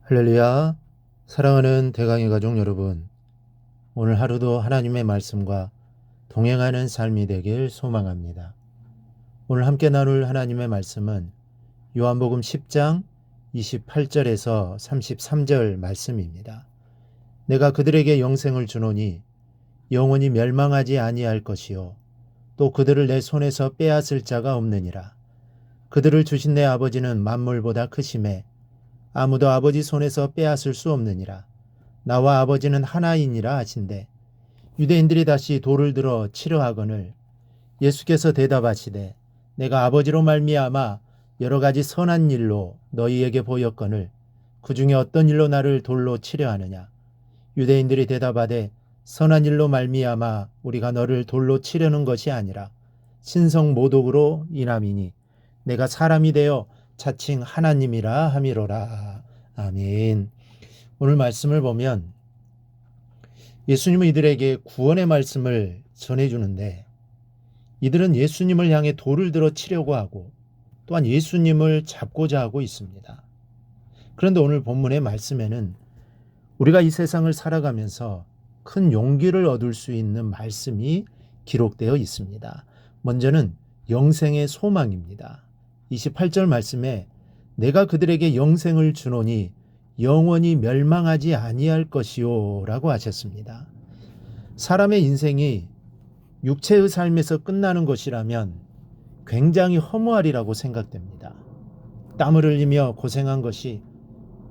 할렐루야. 사랑하는 대강의 가족 여러분, 오늘 하루도 하나님의 말씀과 동행하는 삶이 되길 소망합니다. 오늘 함께 나눌 하나님의 말씀은 요한복음 10장 28절에서 33절 말씀입니다. 내가 그들에게 영생을 주노니 영원히 멸망하지 아니할 것이요 또 그들을 내 손에서 빼앗을 자가 없느니라. 그들을 주신 내 아버지는 만물보다 크심에 아무도 아버지 손에서 빼앗을 수 없느니라. 나와 아버지는 하나이니라 하신대. 유대인들이 다시 돌을 들어 치려 하거늘 예수께서 대답하시되 내가 아버지로 말미암아 여러 가지 선한 일로 너희에게 보였거늘 그 중에 어떤 일로 나를 돌로 치려 하느냐. 유대인들이 대답하되 선한 일로 말미암아 우리가 너를 돌로 치려는 것이 아니라 신성 모독으로 인함이니 내가 사람이 되어 자칭 하나님이라 함이로라. 아멘. 오늘 말씀을 보면 예수님은 이들에게 구원의 말씀을 전해주는데 이들은 예수님을 향해 돌을 들어 치려고 하고 또한 예수님을 잡고자 하고 있습니다. 그런데 오늘 본문의 말씀에는 우리가 이 세상을 살아가면서 큰 용기를 얻을 수 있는 말씀이 기록되어 있습니다. 먼저는 영생의 소망입니다. 28절 말씀에 내가 그들에게 영생을 주노니 영원히 멸망하지 아니할 것이요 라고 하셨습니다. 사람의 인생이 육체의 삶에서 끝나는 것이라면 굉장히 허무하리라고 생각됩니다. 땀을 흘리며 고생한 것이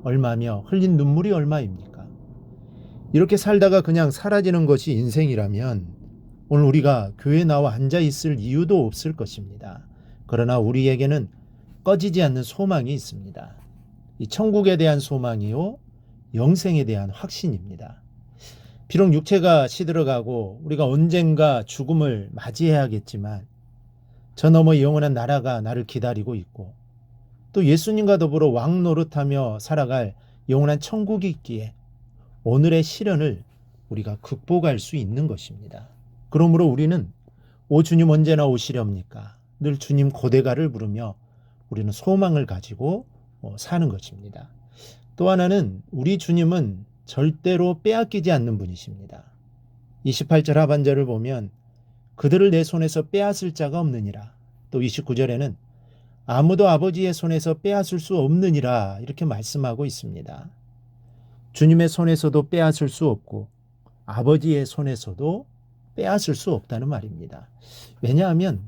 얼마며 흘린 눈물이 얼마입니까? 이렇게 살다가 그냥 사라지는 것이 인생이라면 오늘 우리가 교회에 나와 앉아 있을 이유도 없을 것입니다. 그러나 우리에게는 꺼지지 않는 소망이 있습니다. 이 천국에 대한 소망이요, 영생에 대한 확신입니다. 비록 육체가 시들어가고 우리가 언젠가 죽음을 맞이해야겠지만 저 너머 영원한 나라가 나를 기다리고 있고 또 예수님과 더불어 왕 노릇하며 살아갈 영원한 천국이 있기에 오늘의 시련을 우리가 극복할 수 있는 것입니다. 그러므로 우리는 오 주님 언제나 오시렵니까? 늘 주님 고대가를 부르며 우리는 소망을 가지고 사는 것입니다. 또 하나는 우리 주님은 절대로 빼앗기지 않는 분이십니다. 28절 하반절을 보면 그들을 내 손에서 빼앗을 자가 없느니라. 또 29절에는 아무도 아버지의 손에서 빼앗을 수 없느니라 이렇게 말씀하고 있습니다. 주님의 손에서도 빼앗을 수 없고 아버지의 손에서도 빼앗을 수 없다는 말입니다. 왜냐하면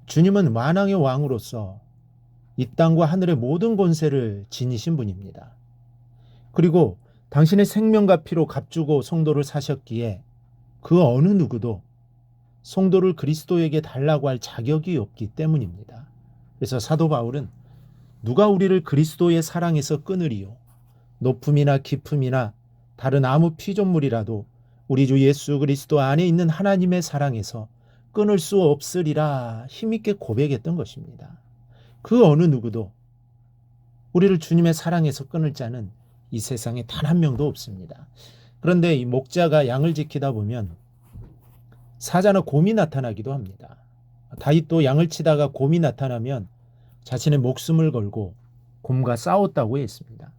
주님은 만왕의 왕으로서 이 땅과 하늘의 모든 권세를 지니신 분입니다. 그리고 당신의 생명과 피로 값주고 성도를 사셨기에 그 어느 누구도 성도를 그리스도에게 달라고 할 자격이 없기 때문입니다. 그래서 사도 바울은 누가 우리를 그리스도의 사랑에서 끊으리요? 높음이나 깊음이나 다른 아무 피조물이라도 우리 주 예수 그리스도 안에 있는 하나님의 사랑에서 끊을 수 없으리라 힘있게 고백했던 것입니다. 그 어느 누구도 우리를 주님의 사랑에서 끊을 자는 이 세상에 단 한 명도 없습니다. 그런데 이 목자가 양을 지키다 보면 사자나 곰이 나타나기도 합니다. 다윗도 양을 치다가 곰이 나타나면 자신의 목숨을 걸고 곰과 싸웠다고 했습니다.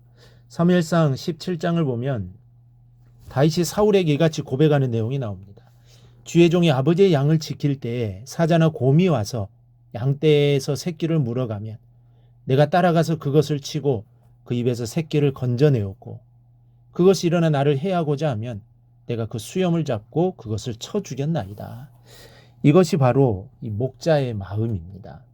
사무엘상 17장을 보면 다윗이 사울에게 이같이 고백하는 내용이 나옵니다. 주의 종이 아버지의 양을 지킬 때에 사자나 곰이 와서 양떼에서 새끼를 물어가면 내가 따라가서 그것을 치고 그 입에서 새끼를 건져내었고 그것이 일어나 나를 해하고자 하면 내가 그 수염을 잡고 그것을 쳐 죽였나이다. 이것이 바로 이 목자의 마음입니다.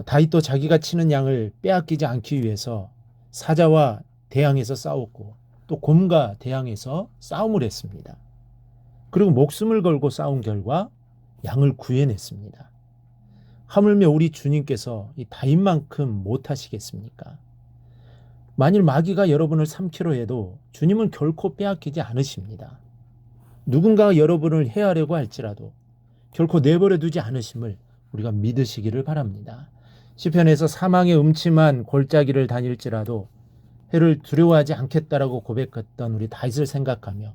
다윗도 자기가 치는 양을 빼앗기지 않기 위해서 사자와 대항해서 싸웠고 또 곰과 대항해서 싸움을 했습니다. 그리고 목숨을 걸고 싸운 결과 양을 구해냈습니다. 하물며 우리 주님께서 이 다윗만큼 못하시겠습니까? 만일 마귀가 여러분을 삼키려 해도 주님은 결코 빼앗기지 않으십니다. 누군가가 여러분을 해하려고 할지라도 결코 내버려 두지 않으심을 우리가 믿으시기를 바랍니다. 시편에서 사망의 음침한 골짜기를 다닐지라도 해를 두려워하지 않겠다라고 고백했던 우리 다윗을 생각하며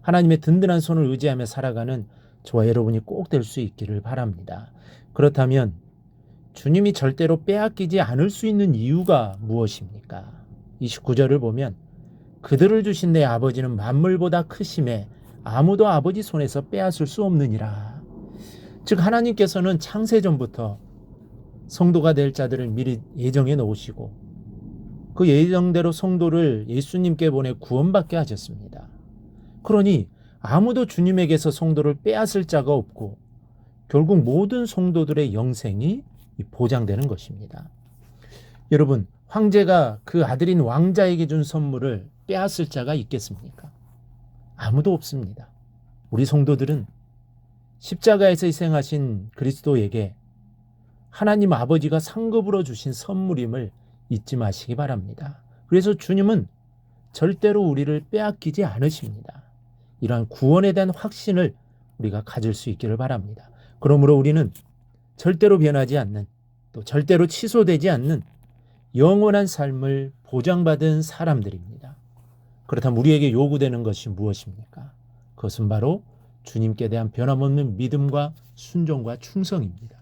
하나님의 든든한 손을 의지하며 살아가는 저와 여러분이 꼭 될 수 있기를 바랍니다. 그렇다면 주님이 절대로 빼앗기지 않을 수 있는 이유가 무엇입니까? 29절을 보면 그들을 주신 내 아버지는 만물보다 크심에 아무도 아버지 손에서 빼앗을 수 없느니라. 즉 하나님께서는 창세전부터 성도가 될 자들을 미리 예정해 놓으시고 그 예정대로 성도를 예수님께 보내 구원받게 하셨습니다. 그러니 아무도 주님에게서 성도를 빼앗을 자가 없고 결국 모든 성도들의 영생이 보장되는 것입니다. 여러분, 황제가 그 아들인 왕자에게 준 선물을 빼앗을 자가 있겠습니까? 아무도 없습니다. 우리 성도들은 십자가에서 희생하신 그리스도에게 하나님 아버지가 상급으로 주신 선물임을 잊지 마시기 바랍니다. 그래서 주님은 절대로 우리를 빼앗기지 않으십니다. 이러한 구원에 대한 확신을 우리가 가질 수 있기를 바랍니다. 그러므로 우리는 절대로 변하지 않는, 또 절대로 취소되지 않는 영원한 삶을 보장받은 사람들입니다. 그렇다면 우리에게 요구되는 것이 무엇입니까? 그것은 바로 주님께 대한 변함없는 믿음과 순종과 충성입니다.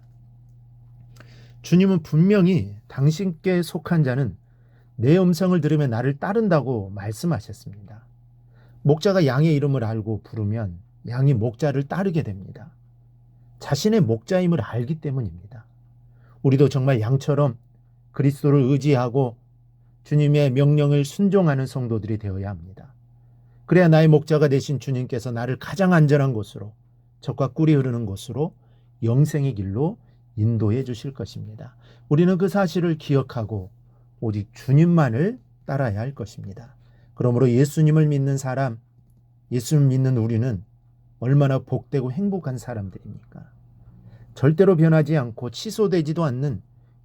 주님은 분명히 당신께 속한 자는 내 음성을 들으며 나를 따른다고 말씀하셨습니다. 목자가 양의 이름을 알고 부르면 양이 목자를 따르게 됩니다. 자신의 목자임을 알기 때문입니다. 우리도 정말 양처럼 그리스도를 의지하고 주님의 명령을 순종하는 성도들이 되어야 합니다. 그래야 나의 목자가 되신 주님께서 나를 가장 안전한 곳으로, 젖과 꿀이 흐르는 곳으로 영생의 길로 인도해 주실 것입니다. 우리는 그 사실을 기억하고 오직 주님만을 따라야 할 것입니다. 그러므로 예수님을 믿는 사람, 예수님을 믿는 우리는 얼마나 복되고 행복한 사람들입니까? 절대로 변하지 않고 취소되지도 않는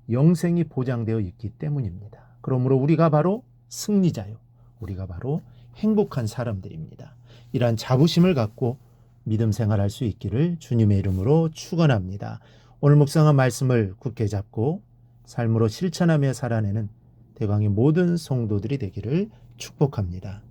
영생이 보장되어 있기 때문입니다. 그러므로 우리가 바로 승리자요, 우리가 바로 행복한 사람들입니다. 이러한 자부심을 갖고 믿음 생활할 수 있기를 주님의 이름으로 축원합니다. 오늘 묵상한 말씀을 굳게 잡고 삶으로 실천하며 살아내는 대광의 모든 성도들이 되기를 축복합니다.